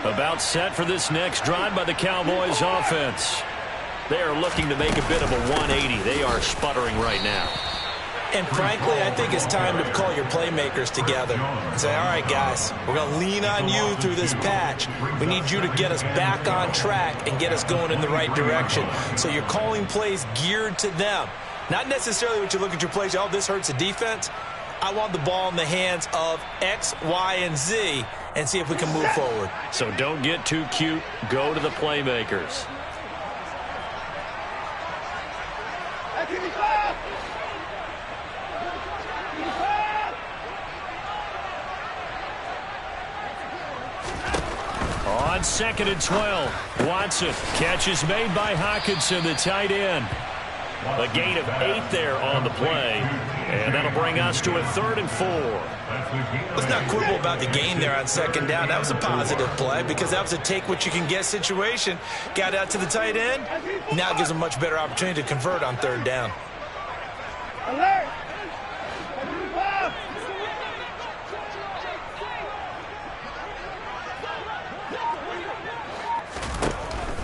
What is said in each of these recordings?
About set for this next drive by the Cowboys offense. They are looking to make a bit of a 180. They are sputtering right now. And frankly, I think it's time to call your playmakers together and say, all right, guys, we're going to lean on you through this patch. We need you to get us back on track and get us going in the right direction. So you're calling plays geared to them. Not necessarily what you look at your plays, oh, this hurts the defense. I want the ball in the hands of X, Y, and Z and see if we can move forward. So don't get too cute. Go to the playmakers. On 2nd and 12, Watson. Catch is made by Hockenson, the tight end. A gain of 8 there on the play, and that'll bring us to a 3rd and 4. Let's not quibble about the gain there on 2nd down. That was a positive play because that was a take-what-you-can-get situation. Got out to the tight end. Now gives a much better opportunity to convert on 3rd down. Alert!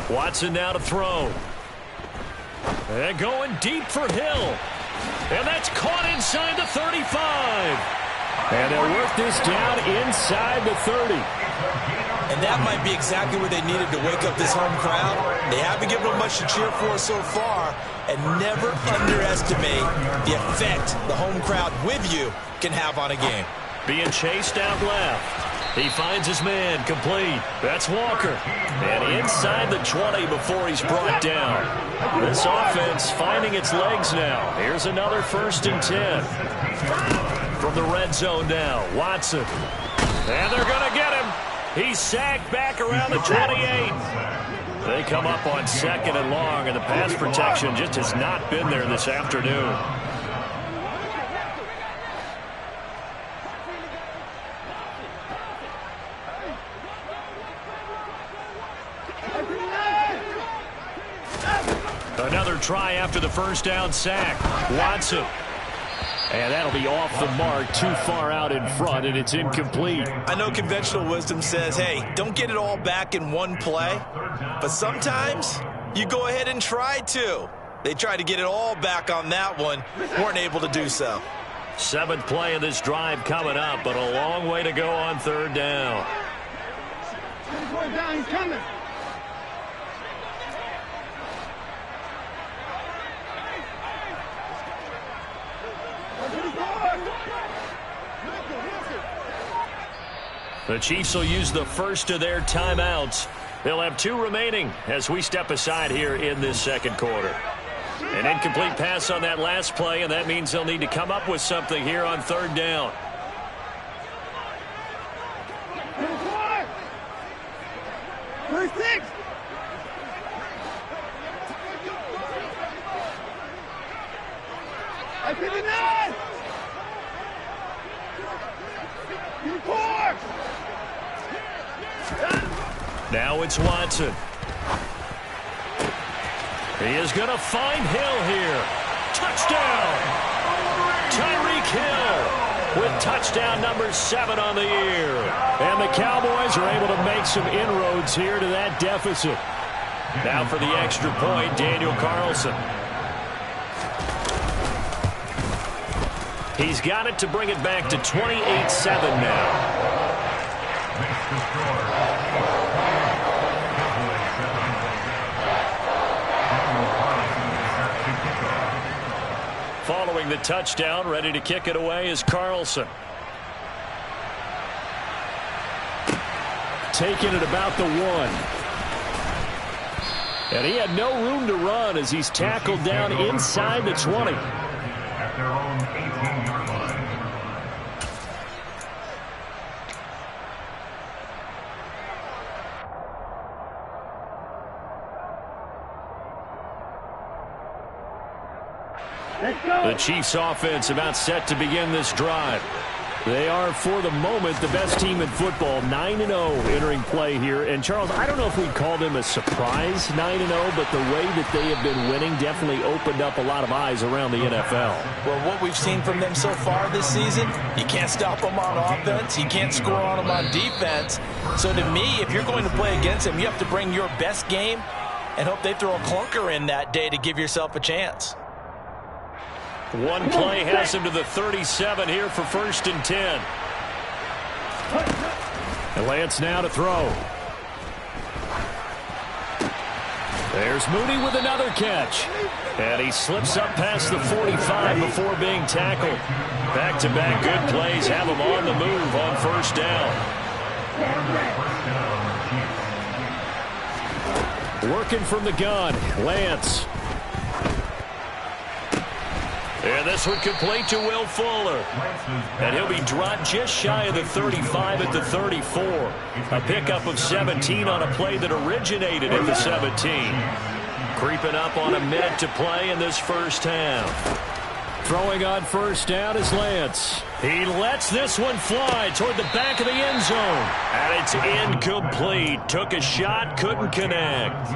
Watson now to throw. And going deep for Hill. And that's caught inside the 35. And they'll work this down inside the 30. And that might be exactly what they needed to wake up this home crowd. They haven't given them much to cheer for so far. And never underestimate the effect the home crowd with you can have on a game. Being chased out left. He finds his man, complete. That's Walker. And inside the 20 before he's brought down. This offense finding its legs now. Here's another 1st and 10. From the red zone now, Watson. And they're going to get him. He's sacked back around the 28. They come up on 2nd and long, and the pass protection just has not been there this afternoon. Another try after the 1st down sack. Watson. And that'll be off the mark, too far out in front, and it's incomplete. I know conventional wisdom says, hey, don't get it all back in one play. But sometimes you go ahead and try to. They tried to get it all back on that one. Weren't able to do so. 7th play of this drive coming up, but a long way to go on 3rd down. Down, he's coming. The Chiefs will use the first of their timeouts. They'll have 2 remaining as we step aside here in this 2nd quarter. An incomplete pass on that last play, and that means they'll need to come up with something here on 3rd down. First 6. I 59. 4. Now it's Watson. He is going to find Hill here. Touchdown! Tyreek Hill with touchdown number 7 on the year. And the Cowboys are able to make some inroads here to that deficit. Now for the extra point, Daniel Carlson. He's got it to bring it back to 28-7 now. Following the touchdown, ready to kick it away is Carlson. Taking it about the 1. And he had no room to run as he's tackled down inside the 20. At their own 18-yard line. The Chiefs offense about set to begin this drive. They are, for the moment, the best team in football, 9-0 entering play here. And, Charles, I don't know if we'd call them a surprise 9-0, but the way that they have been winning definitely opened up a lot of eyes around the NFL. Well, what we've seen from them so far this season, you can't stop them on offense. You can't score on them on defense. So, to me, if you're going to play against them, you have to bring your best game and hope they throw a clunker in that day to give yourself a chance. One play has him to the 37 here for 1st and 10. And Lance now to throw. There's Mooney with another catch. And he slips up past the 45 before being tackled. Back-to-back good plays have him on the move on 1st down. Working from the gun, Lance. And this one complete to Will Fuller. And he'll be dropped just shy of the 35 at the 34. A pickup of 17 on a play that originated at the 17. Creeping up on a minute to play in this first half. Throwing on 1st down is Lance. He lets this one fly toward the back of the end zone. And it's incomplete. Took a shot, couldn't connect.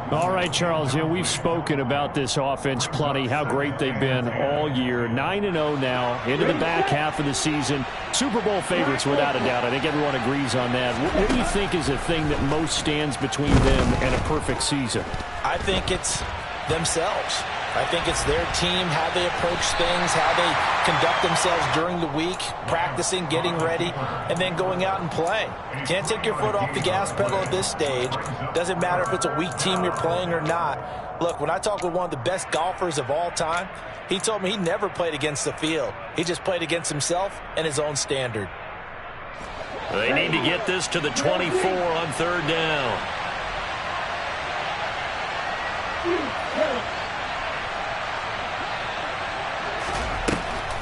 All right, Charles, we've spoken about this offense plenty, how great they've been all year. 9-0 now, into the back half of the season. Super Bowl favorites, without a doubt. I think everyone agrees on that. What do you think is the thing that most stands between them and a perfect season? I think it's themselves. I think it's their team, how they approach things, how they conduct themselves during the week, practicing, getting ready, and then going out and play. Can't take your foot off the gas pedal at this stage. Doesn't matter if it's a weak team you're playing or not. Look, when I talk with one of the best golfers of all time, he told me he never played against the field. He just played against himself and his own standard. They need to get this to the 24 on 3rd down.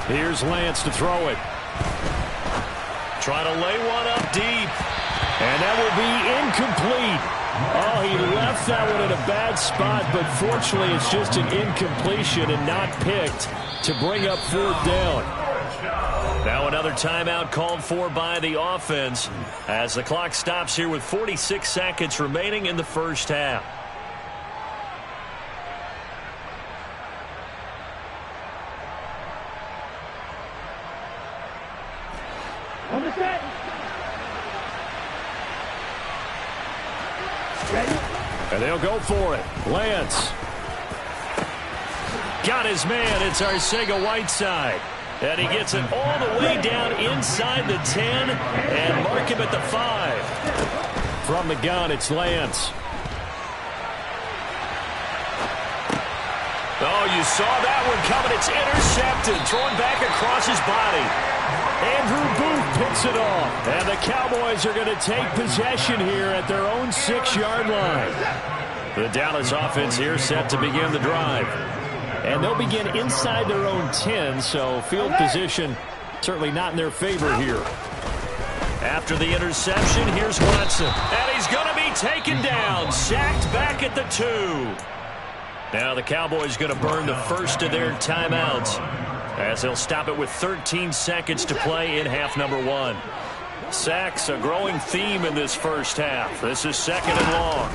Here's Lance to throw it. Trying to lay one up deep. And that will be incomplete. Oh, he left that one in a bad spot, but fortunately it's just an incompletion and not picked to bring up 4th down. Now another timeout called for by the offense as the clock stops here with 46 seconds remaining in the first half. And they'll go for it. Lance. Got his man. It's Arcega-Whiteside. And he gets it all the way down inside the 10 and mark him at the 5. From the gun, it's Lance. Oh, you saw that one coming. It's intercepted. Thrown back across his body. Andrew Booth picks it off. And the Cowboys are going to take possession here at their own 6-yard line. The Dallas offense here set to begin the drive. And they'll begin inside their own 10, so field position certainly not in their favor here. After the interception, here's Watson. And he's going to be taken down. Sacked back at the 2. Now the Cowboys going to burn the first of their timeouts, as they'll stop it with 13 seconds to play in half number 1. Sacks, a growing theme in this first half. This is 2nd and long.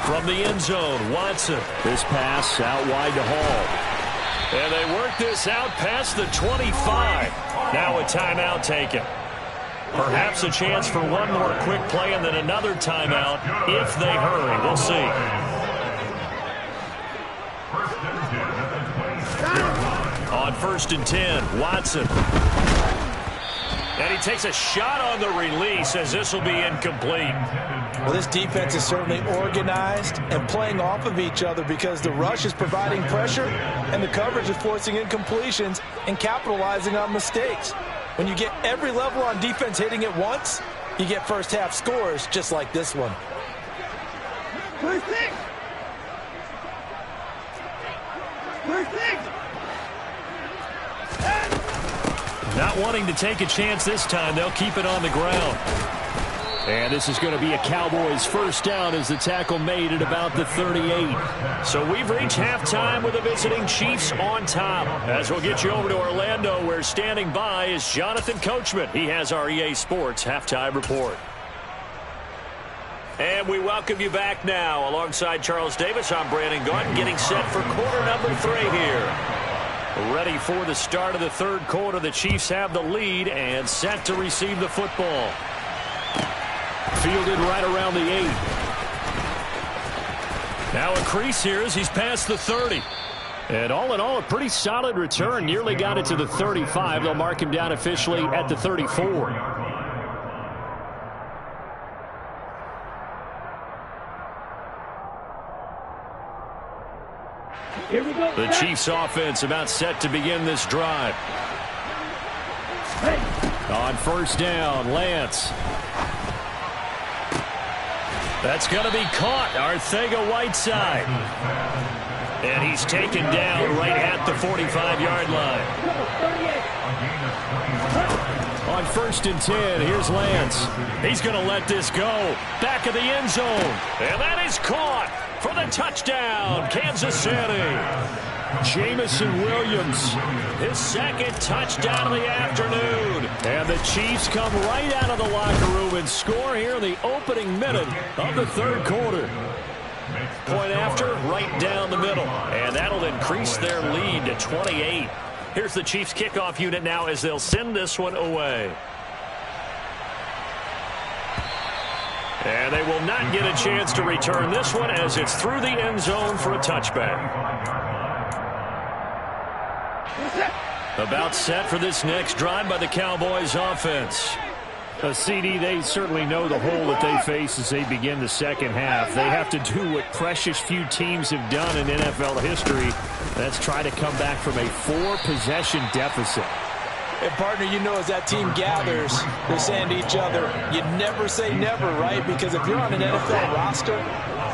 From the end zone, Watson. This pass out wide to Hall. And they work this out past the 25. Now a timeout taken. Perhaps a chance for one more quick play and then another timeout if they hurry. We'll see. On 1st and 10, Watson. And he takes a shot on the release as this will be incomplete. Well, this defense is certainly organized and playing off of each other because the rush is providing pressure and the coverage is forcing incompletions and capitalizing on mistakes. When you get every level on defense hitting at once, you get first half scores just like this one. First six. Not wanting to take a chance this time, they'll keep it on the ground. And this is going to be a Cowboys first down as the tackle made at about the 38. So we've reached halftime with the visiting Chiefs on top. As we'll get you over to Orlando, where standing by is Jonathan Coachman. He has our EA Sports halftime report. And we welcome you back now. Alongside Charles Davis, I'm Brandon Garden, getting set for quarter number 3 here. Ready for the start of the third quarter. The Chiefs have the lead and set to receive the football. Fielded right around the 8. Now a crease here as he's past the 30. And all in all, a pretty solid return. Nearly got it to the 35. They'll mark him down officially at the 34. Here we go. The Chiefs offense about set to begin this drive. On first down, Lance. That's going to be caught. Arcega-Whiteside. And he's taken down right at the 45-yard line. On first and 10, here's Lance. He's going to let this go. Back of the end zone. And that is caught for the touchdown, Kansas City. Jamison Williams, his second touchdown of the afternoon. And the Chiefs come right out of the locker room and score here in the opening minute of the third quarter. Point after, right down the middle. And that'll increase their lead to 28. Here's the Chiefs kickoff unit now as they'll send this one away. And they will not get a chance to return this one as it's through the end zone for a touchback. About set for this next drive by the Cowboys offense. CD, they certainly know the hole that they face as they begin the second half. They have to do what precious few teams have done in NFL history. That's try to come back from a 4-possession deficit. And, partner, you know, as that team gathers, they're saying to each other, you never say never, right? Because if you're on an NFL roster,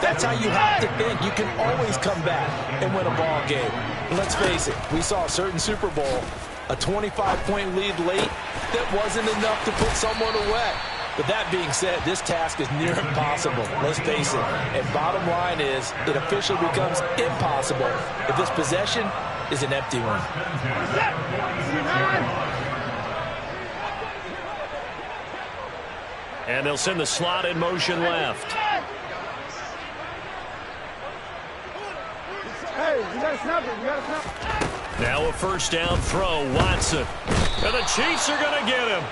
that's how you have to think. You can always come back and win a ball game. And let's face it, we saw a certain Super Bowl, a 25-point lead late that wasn't enough to put someone away. But that being said, this task is near impossible. Let's face it. And bottom line is, it officially becomes impossible if this possession is an empty one. And they'll send the slot in motion left. Hey, you gotta snap it. You gotta snap it. Now a first down throw, Watson. And the Chiefs are going to get him.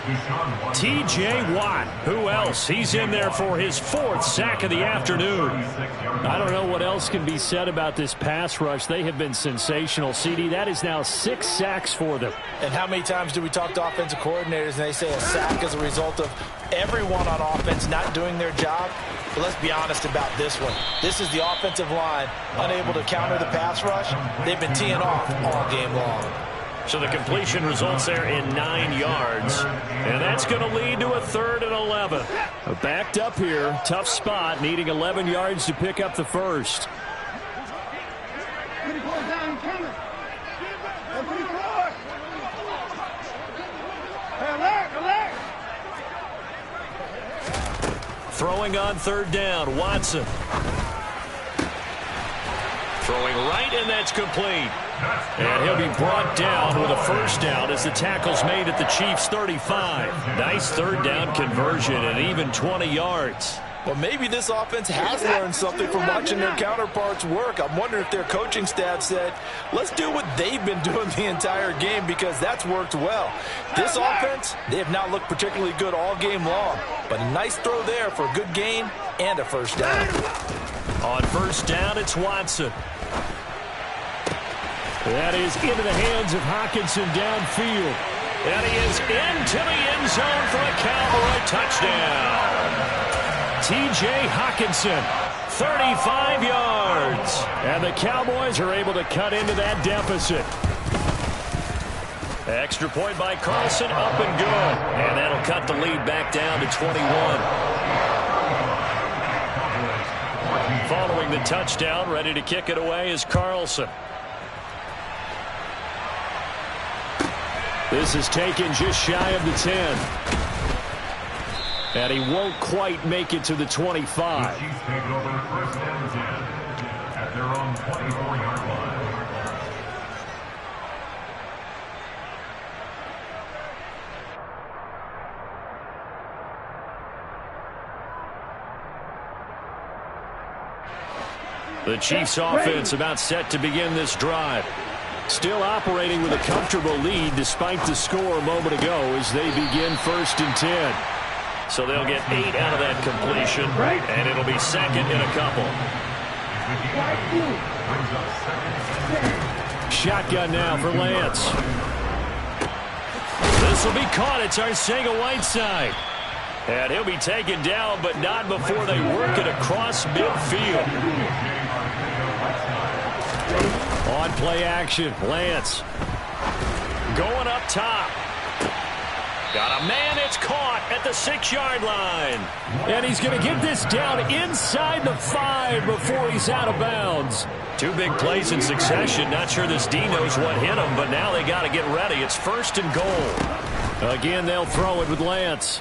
T.J. Watt. Who else? He's in there for his 4th sack of the afternoon. I don't know what else can be said about this pass rush. They have been sensational, CD. That is now 6 sacks for them. And how many times do we talk to offensive coordinators and they say a sack is a result of everyone on offense not doing their job? But let's be honest about this one. This is the offensive line unable to counter the pass rush. They've been teeing off all game long. So the completion results there in 9 yards. And that's going to lead to a 3rd and 11. Backed up here. Tough spot. Needing 11 yards to pick up the first. 24 down coming. 24. Hey, alert. Throwing on 3rd down. Watson. Throwing right, and that's complete. And he'll be brought down with a first down as the tackle's made at the Chiefs' 35. Nice 3rd down conversion and even 20 yards. Well, maybe this offense has learned something from watching their counterparts work. I'm wondering if their coaching staff said, let's do what they've been doing the entire game because that's worked well. This offense, they have not looked particularly good all game long. But a nice throw there for a good gain and a first down. On first down, it's Watson. That is into the hands of Hockenson downfield. And he is into the end zone for a Cowboy touchdown. T.J. Hockenson, 35 yards. And the Cowboys are able to cut into that deficit. Extra point by Carlson, up and good. And that'll cut the lead back down to 21. Following the touchdown, ready to kick it away is Carlson. This is taken just shy of the 10. And he won't quite make it to the 25. The Chiefs take it over first and 10 at their own 24-yard line. The Chiefs offense about set to begin this drive. Still operating with a comfortable lead despite the score a moment ago as they begin 1st and 10. So they'll get 8 out of that completion, and it'll be second in a couple. Shotgun now for Lance. This will be caught. It's Arcega-Whiteside. And he'll be taken down, but not before they work it across midfield. On play action, Lance. Going up top. Got a man, it's caught at the 6-yard line. And he's going to get this down inside the 5 before he's out of bounds. 2 big plays in succession. Not sure this D knows what hit him, but now they got to get ready. It's 1st and goal. Again, they'll throw it with Lance.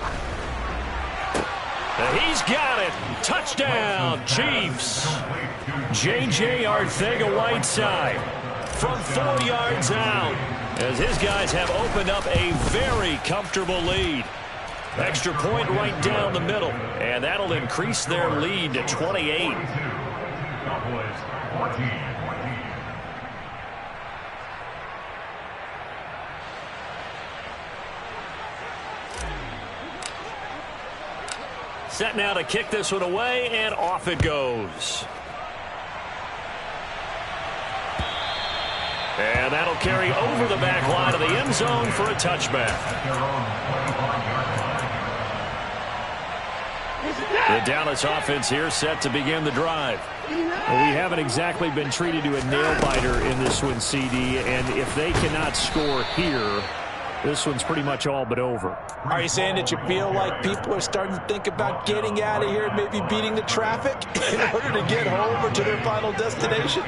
And he's got it. Touchdown, Chiefs. J.J. Arcega-Whiteside from 4 yards out as his guys have opened up a very comfortable lead. Extra point right down the middle, and that'll increase their lead to 28. Cowboys 14. Set now to kick this one away, and off it goes. And that'll carry over the back line of the end zone for a touchback. The Dallas offense here set to begin the drive. Well, we haven't exactly been treated to a nail-biter in this one, CD, and if they cannot score here, this one's pretty much all but over. Are you saying that you feel like people are starting to think about getting out of here and maybe beating the traffic in order to get home or to their final destination?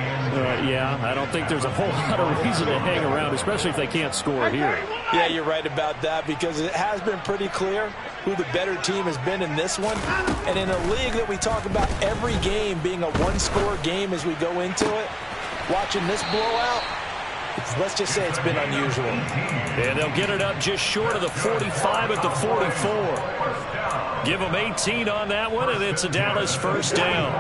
Yeah, I don't think there's a whole lot of reason to hang around, especially if they can't score here. Yeah, you're right about that because it has been pretty clear who the better team has been in this one. And in a league that we talk about every game being a one-score game as we go into it, watching this blowout, let's just say it's been unusual. And they'll get it up just short of the 45 at the 44. Give them 18 on that one, and it's a Dallas first down.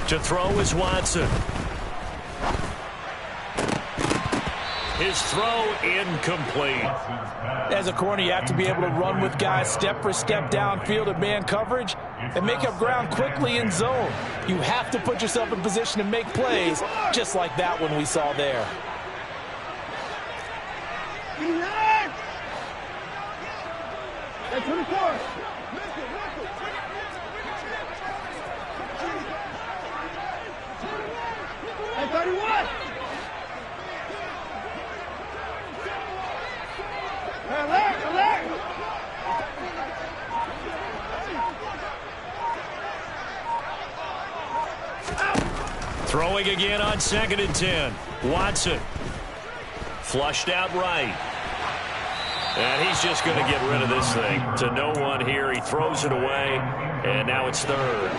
To throw is Watson. His throw incomplete. As a corner, you have to be able to run with guys step for step downfield in man coverage and make up ground quickly in zone. You have to put yourself in position to make plays, just like that one we saw there. That's 24. That's 31. Throwing again on 2nd and 10. Watson. Flushed out right. And he's just going to get rid of this thing to no one here. He throws it away, and now it's 3rd.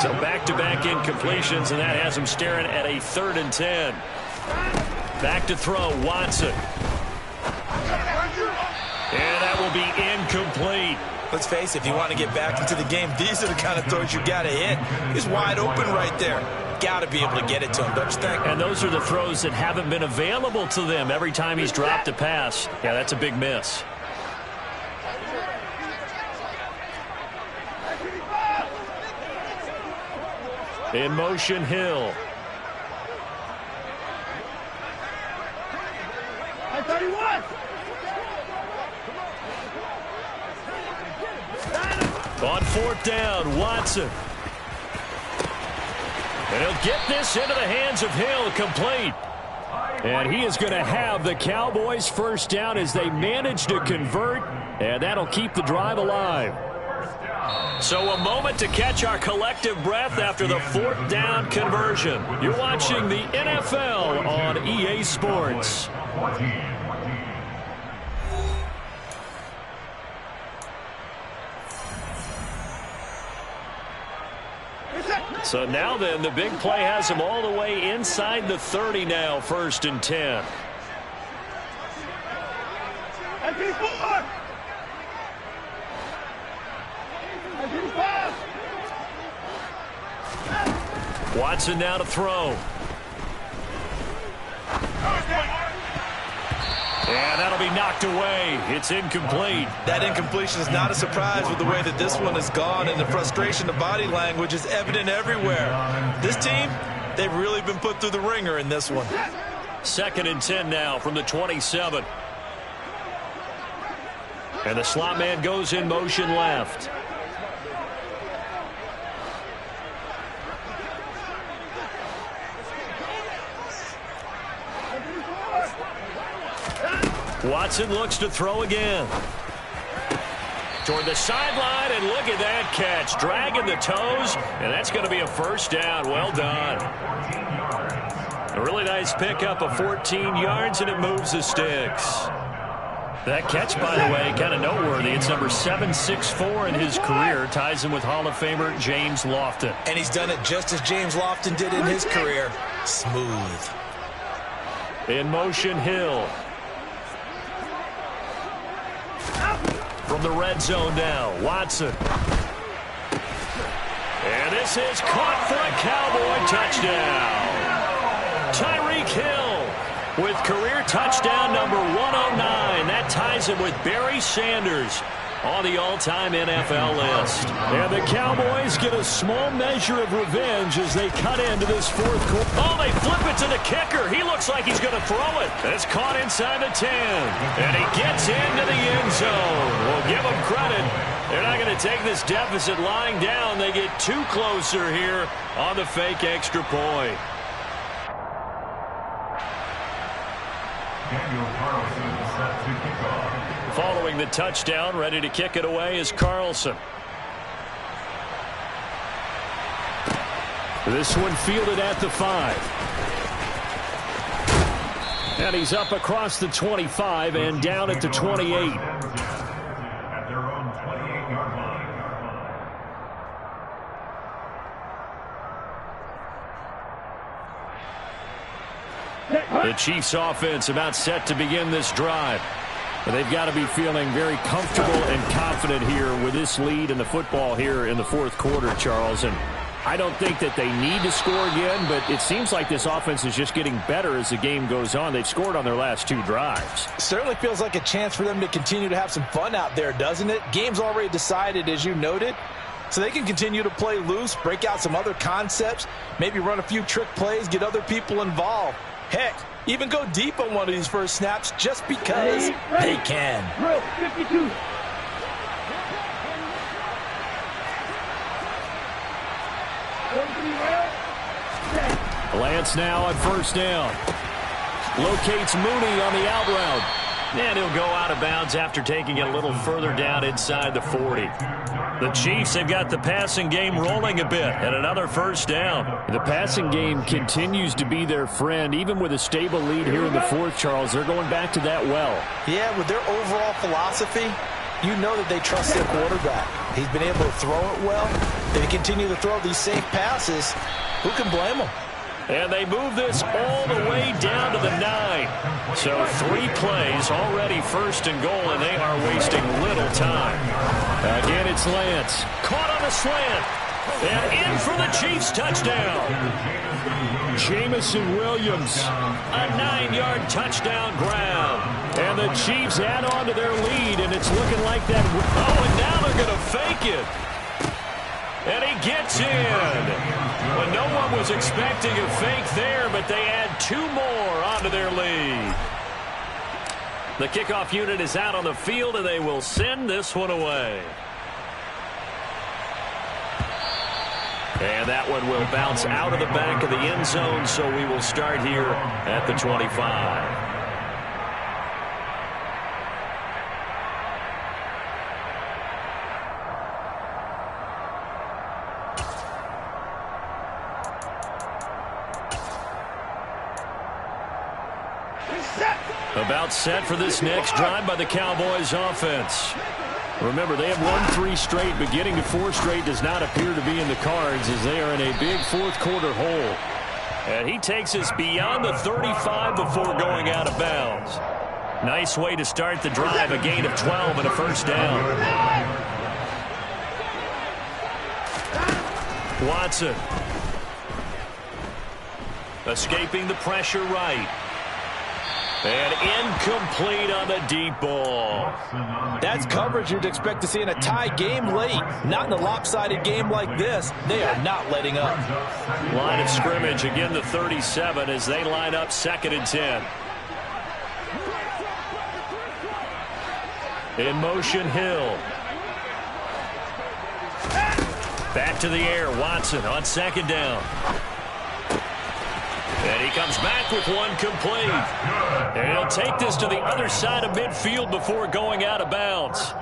So back-to-back incompletions, and that has him staring at a 3rd and 10. Back to throw, Watson. And that will be incomplete. Let's face it, if you want to get back into the game, these are the kind of throws you got to hit. He's wide open right there. Got to be able to get it to him, don't you think? And those are the throws that haven't been available to them every time he's dropped a pass. Yeah, that's a big miss. In motion, Hill. That's 31. On 4th down, Watson. And he'll get this into the hands of Hill, complete. And he is going to have the Cowboys first down as they manage to convert, and that'll keep the drive alive. So a moment to catch our collective breath after the fourth down conversion. You're watching the NFL on EA Sports. So now then, the big play has him all the way inside the 30 now, 1st and 10. Watson now to throw. And that'll be knocked away. It's incomplete. That incompletion is not a surprise with the way that this one has gone, and the frustration of body language is evident everywhere. This team, they've really been put through the ringer in this one. 2nd and 10 now from the 27. And the slot man goes in motion left. Watson looks to throw again. Toward the sideline, and look at that catch. Dragging the toes, and that's going to be a first down. Well done. A really nice pickup of 14 yards, and it moves the sticks. That catch, by the way, kind of noteworthy. It's number 764 in his career. Ties him with Hall of Famer James Lofton. And he's done it just as James Lofton did in his career. Smooth. In motion, Hill. From the red zone now, Watson. And this is caught for a Cowboy touchdown. Tyreek Hill with career touchdown number 109. That ties him with Barry Sanders on the all-time NFL list. And the Cowboys get a small measure of revenge as they cut into this fourth quarter. Oh, they flip it to the kicker. He looks like he's going to throw it. It's caught inside the 10. And he gets into the end zone. We'll give him credit. They're not going to take this deficit lying down. They get too closer here on the fake extra point. Daniel Carlson set to kick off. Following the touchdown, ready to kick it away is Carlson. This one fielded at the 5. And he's up across the 25 and down at the 28. At their own 28-yard line. The Chiefs offense about set to begin this drive. They've got to be feeling very comfortable and confident here with this lead in the football here in the fourth quarter, Charles. And I don't think that they need to score again, but it seems like this offense is just getting better as the game goes on. They've scored on their last 2 drives. Certainly feels like a chance for them to continue to have some fun out there, doesn't it? Game's already decided, as you noted, so they can continue to play loose, break out some other concepts, maybe run a few trick plays, get other people involved. Heck, even go deep on one of these first snaps just because they can. Drill 52. Lance now on first down. Locates Mooney on the out route. And he'll go out of bounds after taking it a little further down inside the 40. The Chiefs have got the passing game rolling a bit and another first down. The passing game continues to be their friend. Even with a stable lead here in the fourth, Charles, they're going back to that well. Yeah, with their overall philosophy, you know that they trust their quarterback. He's been able to throw it well. They continue to throw these safe passes. Who can blame them? And they move this all the way down to the 9. So 3 plays, already first and goal, and they are wasting little time. Again, it's Lance. Caught on the slant. And in for the Chiefs touchdown. Jamison Williams, a 9-yard touchdown grab. And the Chiefs add on to their lead, and it's looking like that. Oh, and now they're going to fake it. And he gets in. Well, no one was expecting a fake there, but they add 2 more onto their lead. The kickoff unit is out on the field, and they will send this one away. And that one will bounce out of the back of the end zone, so we will start here at the 25. About set for this next drive by the Cowboys offense. Remember, they have won 3 straight, but getting to 4 straight does not appear to be in the cards as they are in a big fourth-quarter hole. And he takes us beyond the 35 before going out of bounds. Nice way to start the drive, a gain of 12 and a first down. Watson. Escaping the pressure right. And incomplete on the deep ball. That's coverage you'd expect to see in a tie game late. Not in a lopsided game like this. They are not letting up. Line of scrimmage, again the 37 as they line up 2nd and 10. In motion, Hill. Back to the air, Watson on 2nd down. And he comes back with one complete. And he'll take this to the other side of midfield before going out of bounds.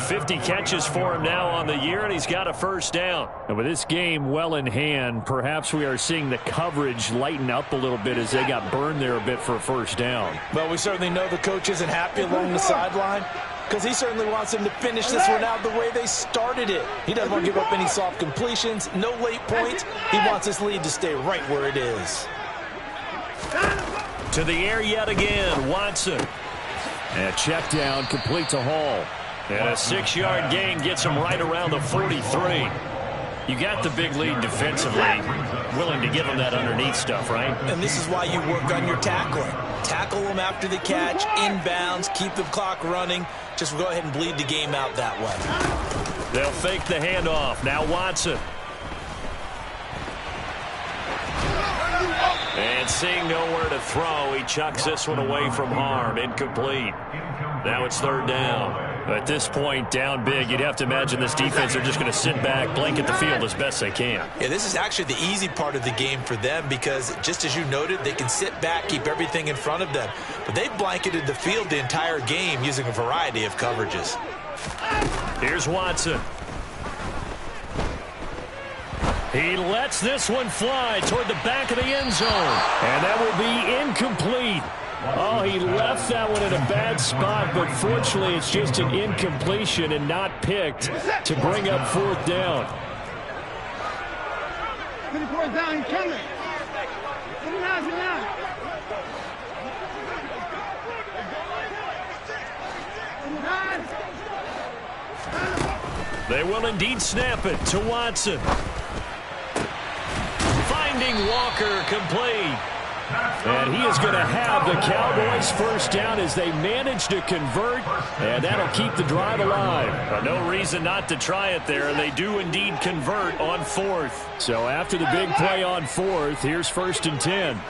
50 catches for him now on the year, and he's got a first down. And with this game well in hand, perhaps we are seeing the coverage lighten up a little bit as they got burned there a bit for a first down. Well, we certainly know the coach isn't happy along the sideline because he certainly wants them to finish this one out the way they started it. He doesn't want to give up any soft completions, no late points. He wants this lead to stay right where it is. To the air yet again, Watson. And a check down, complete to Hall. And a 6-yard gain gets him right around the 43. You got the big lead defensively. Willing to give him that underneath stuff, right? And this is why you work on your tackling. Tackle them after the catch, inbounds, keep the clock running. Just go ahead and bleed the game out that way. They'll fake the handoff. Now Watson. And seeing nowhere to throw, he chucks this one away from harm. Incomplete. Now it's 3rd down. At this point, down big, you'd have to imagine this defense are just going to sit back, blanket the field as best they can. Yeah, this is actually the easy part of the game for them because, just as you noted, they can sit back, keep everything in front of them. But they've blanketed the field the entire game using a variety of coverages. Here's Watson. He lets this one fly toward the back of the end zone. And that will be incomplete. Oh, he left that one in a bad spot, but fortunately it's just an incompletion and not picked to bring up 4th down. 24 down, he's coming. Sit down, sit down. They will indeed snap it to Watson. Finding Walker, complete. And he is going to have the Cowboys first down as they manage to convert, and that'll keep the drive alive. No reason not to try it there. They do indeed convert on 4th. So after the big play on 4th, here's 1st and 10.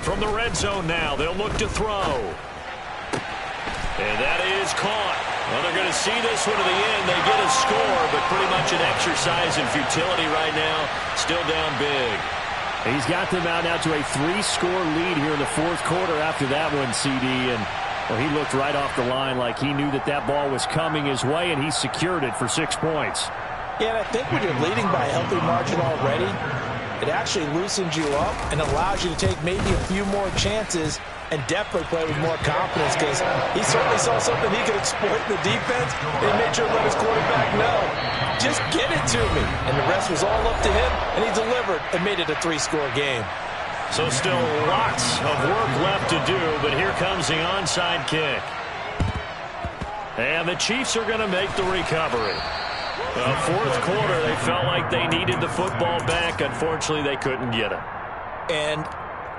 From the red zone now, they'll look to throw. And that is caught. Well, they're going to see this one to the end. They get a score, but pretty much an exercise in futility right now. Still down big. He's got them out now to a 3-score lead here in the 4th quarter after that one, CD. And well, he looked right off the line like he knew that that ball was coming his way, and he secured it for 6 points. Yeah, and I think when you're leading by a healthy margin already, it actually loosens you up and allows you to take maybe a few more chances and definitely play with more confidence because he certainly saw something he could exploit in the defense and he made sure to let his quarterback know, just get it to me. And the rest was all up to him, and he delivered and made it a 3-score game. So still lots of work left to do, but here comes the onside kick. And the Chiefs are going to make the recovery. 4th quarter, they felt like they needed the football back. Unfortunately, they couldn't get it. And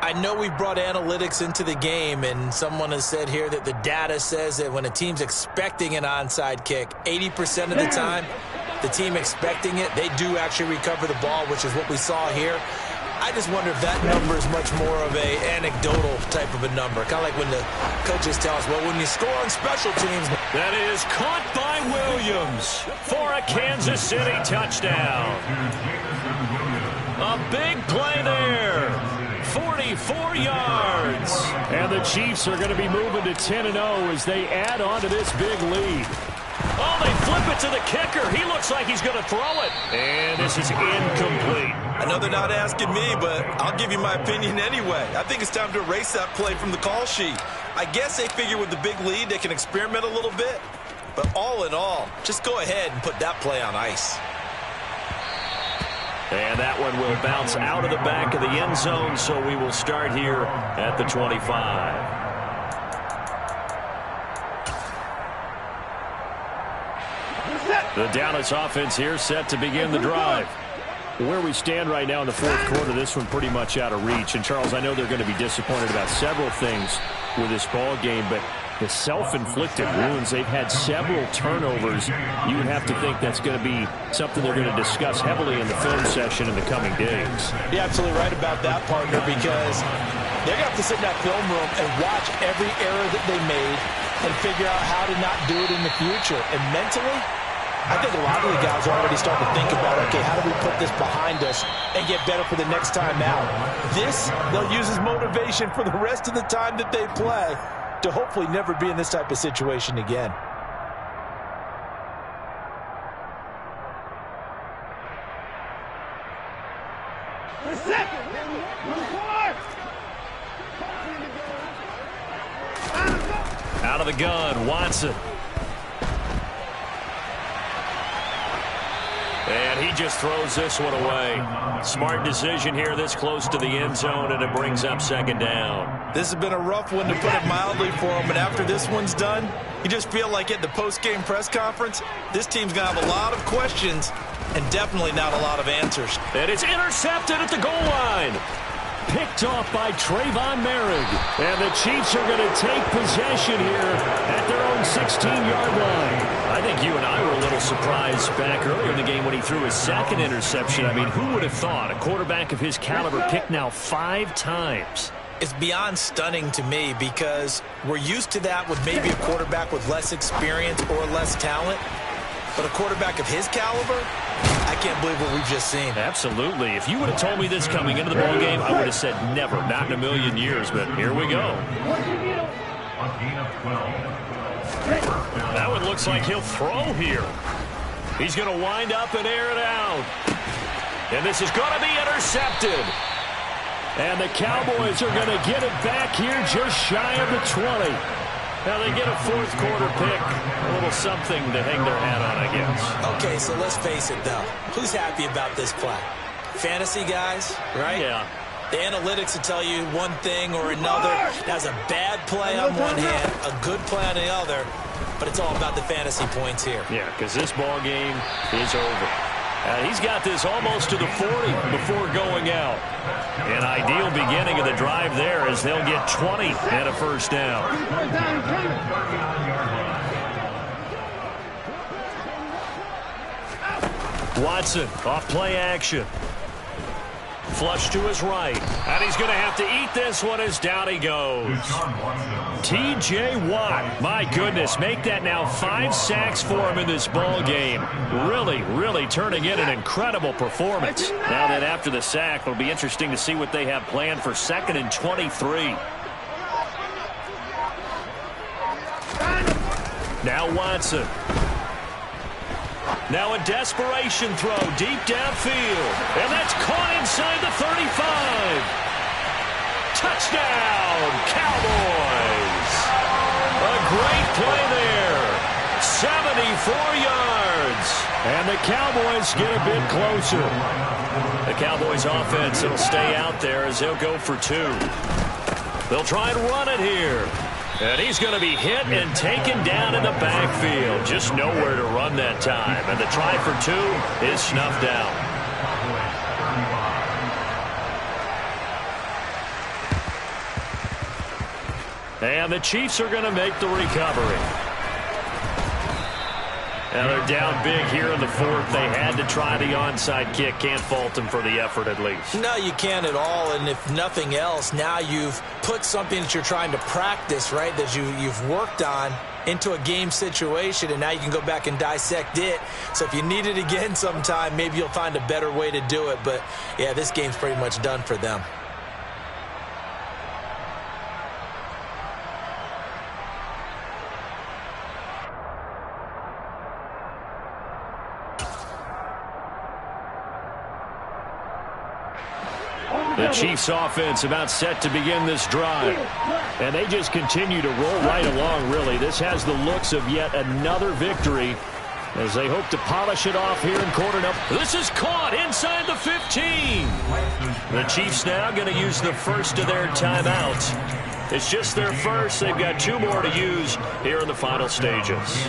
I know we've brought analytics into the game, and someone has said here that the data says that when a team's expecting an onside kick, 80% of the time, the team expecting it, they do actually recover the ball, which is what we saw here. I just wonder if that number is much more of a anecdotal type of a number. Kind of like when the coaches tell us, well, when you score on special teams. That is caught by Williams for a Kansas City touchdown. A big play there. 44 yards. And the Chiefs are going to be moving to 10-0 as they add on to this big lead. Oh, they flip it to the kicker. He looks like he's going to throw it. And this is incomplete. I know they're not asking me, but I'll give you my opinion anyway. I think it's time to erase that play from the call sheet. I guess they figure with the big lead they can experiment a little bit. But all in all, just go ahead and put that play on ice. And that one will bounce out of the back of the end zone, so we will start here at the 25. The Dallas offense here set to begin the drive. Where we stand right now in the fourth quarter, this one pretty much out of reach. And, Charles, I know they're going to be disappointed about several things with this ball game, but the self-inflicted wounds, they've had several turnovers. You would have to think that's going to be something they're going to discuss heavily in the film session in the coming days. You're absolutely right about that, partner, because they're going to have to sit in that film room and watch every error that they made and figure out how to not do it in the future. And mentally, I think a lot of the guys are already starting to think about, okay, how do we put this behind us and get better for the next time out? This, they'll use as motivation for the rest of the time that they play to hopefully never be in this type of situation again. Out of the gun, Watson. And he just throws this one away. Smart decision here this close to the end zone, and it brings up second down. This has been a rough one, to put it mildly, for him. But after this one's done, you just feel like at the post-game press conference, this team's going to have a lot of questions and definitely not a lot of answers. And it's intercepted at the goal line. Picked off by Trayvon Merrick. And the Chiefs are going to take possession here at their own 16-yard line. I think you and I were a little surprised back earlier in the game when he threw his second interception. I mean, who would have thought a quarterback of his caliber picked now 5 times? It's beyond stunning to me because we're used to that with maybe a quarterback with less experience or less talent. But a quarterback of his caliber, I can't believe what we've just seen. Absolutely. If you would have told me this coming into the ballgame, I would have said never, not in a million years. But here we go. That one looks like he'll throw here. He's going to wind up and air it out. And this is going to be intercepted. And the Cowboys are going to get it back here just shy of the 20. Now they get a fourth quarter pick. A little something to hang their hat on, I guess. Okay, so let's face it, though. Who's happy about this play? Fantasy guys, right? Yeah. The analytics will tell you one thing or another. That's a bad play on one hand, a good play on the other, but it's all about the fantasy points here. Yeah, because this ball game is over. He's got this almost to the 40 before going out. An ideal beginning of the drive there as they'll get 20 and a first down. Watson off play action. Flush to his right. And he's going to have to eat this one as down he goes. T.J. Watt, my goodness, make that now 5 sacks for him in this ball game. Really turning in an incredible performance. Now that after the sack, it'll be interesting to see what they have planned for 2nd and 23. Now Watson. Now a desperation throw deep downfield. And that's caught inside the 35. Touchdown, Cowboys. A great play there. 74 yards. And the Cowboys get a bit closer. The Cowboys offense will stay out there as they'll go for 2. They'll try and run it here. And he's going to be hit and taken down in the backfield. Just nowhere to run that time. And the try for 2 is snuffed out. And the Chiefs are going to make the recovery. Now they're down big here in the fourth. They had to try the onside kick. Can't fault them for the effort at least. No, you can't at all. And if nothing else, now you've put something that you're trying to practice, right, that you've worked on into a game situation, and now you can go back and dissect it. So if you need it again sometime, maybe you'll find a better way to do it. But, yeah, this game's pretty much done for them. The Chiefs offense about set to begin this drive. And they just continue to roll right along, really. This has the looks of yet another victory as they hope to polish it off here in quarter number. This is caught inside the 15. The Chiefs now going to use the first of their timeouts. It's just their first. They've got 2 more to use here in the final stages.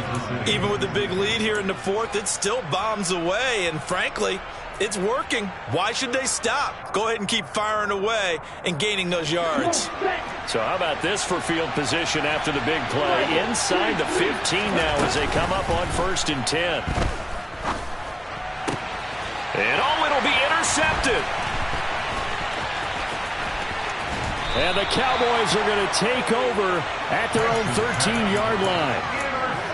Even with the big lead here in the fourth, it still bombs away. And frankly, it's working. Why should they stop? Go ahead and keep firing away and gaining those yards. So how about this for field position after the big play? Inside the 15 now as they come up on 1st and 10. And it'll be intercepted. And the Cowboys are going to take over at their own 13-yard line.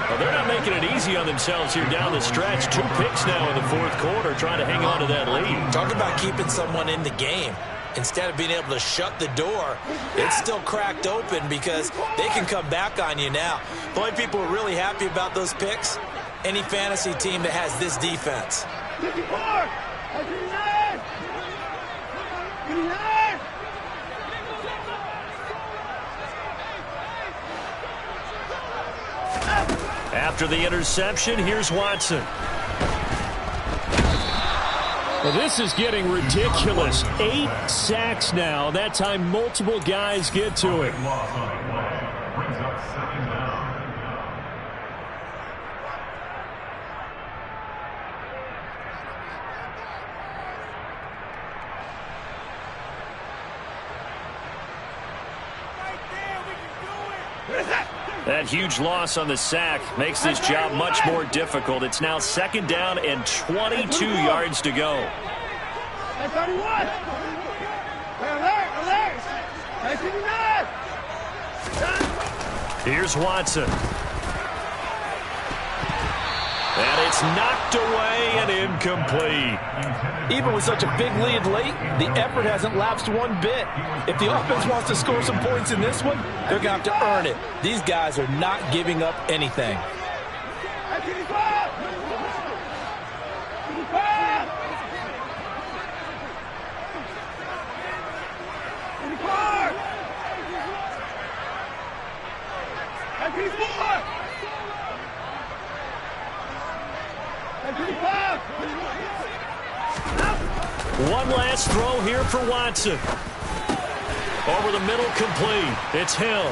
Well, they're not making it easy on themselves here down the stretch. 2 picks now in the fourth quarter, trying to hang on to that lead. Talk about keeping someone in the game. Instead of being able to shut the door, it's still cracked open because they can come back on you now. The only people who are really happy about those picks, any fantasy team that has this defense. 54! After the interception, here's Watson. Well, this is getting ridiculous. 8 sacks now. That time multiple guys get to it. That huge loss on the sack makes this job much more difficult. It's now 2nd down and 22 yards to go. That's 31. Here's Watson. And it's knocked away and incomplete. Even with such a big lead late, the effort hasn't lapsed one bit. If the offense wants to score some points in this one, they're going to have to earn it. These guys are not giving up anything. One last throw here for Watson. Over the middle, complete. It's Hill.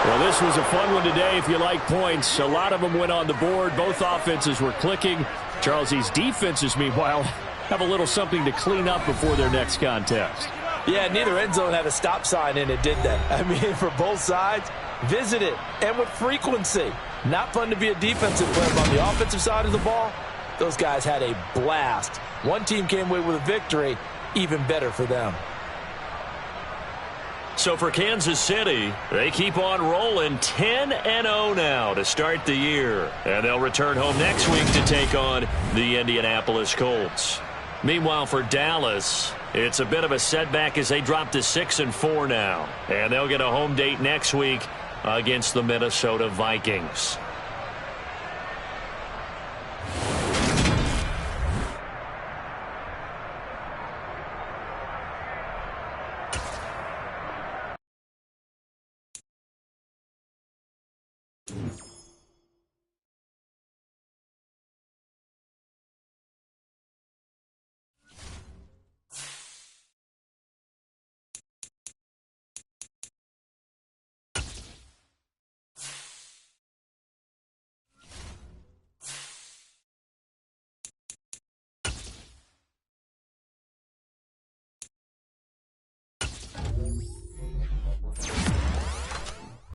Well, this was a fun one today if you like points. A lot of them went on the board. Both offenses were clicking. Charles, these defenses, meanwhile, have a little something to clean up before their next contest. Yeah, neither end zone had a stop sign in it, did they? I mean, for both sides, visit it, and with frequency. Not fun to be a defensive player, but on the offensive side of the ball, those guys had a blast. One team came away with a victory, even better for them. So for Kansas City, they keep on rolling 10-0 now to start the year. And they'll return home next week to take on the Indianapolis Colts. Meanwhile, for Dallas, it's a bit of a setback as they drop to 6-4 now. And they'll get a home date next week against the Minnesota Vikings.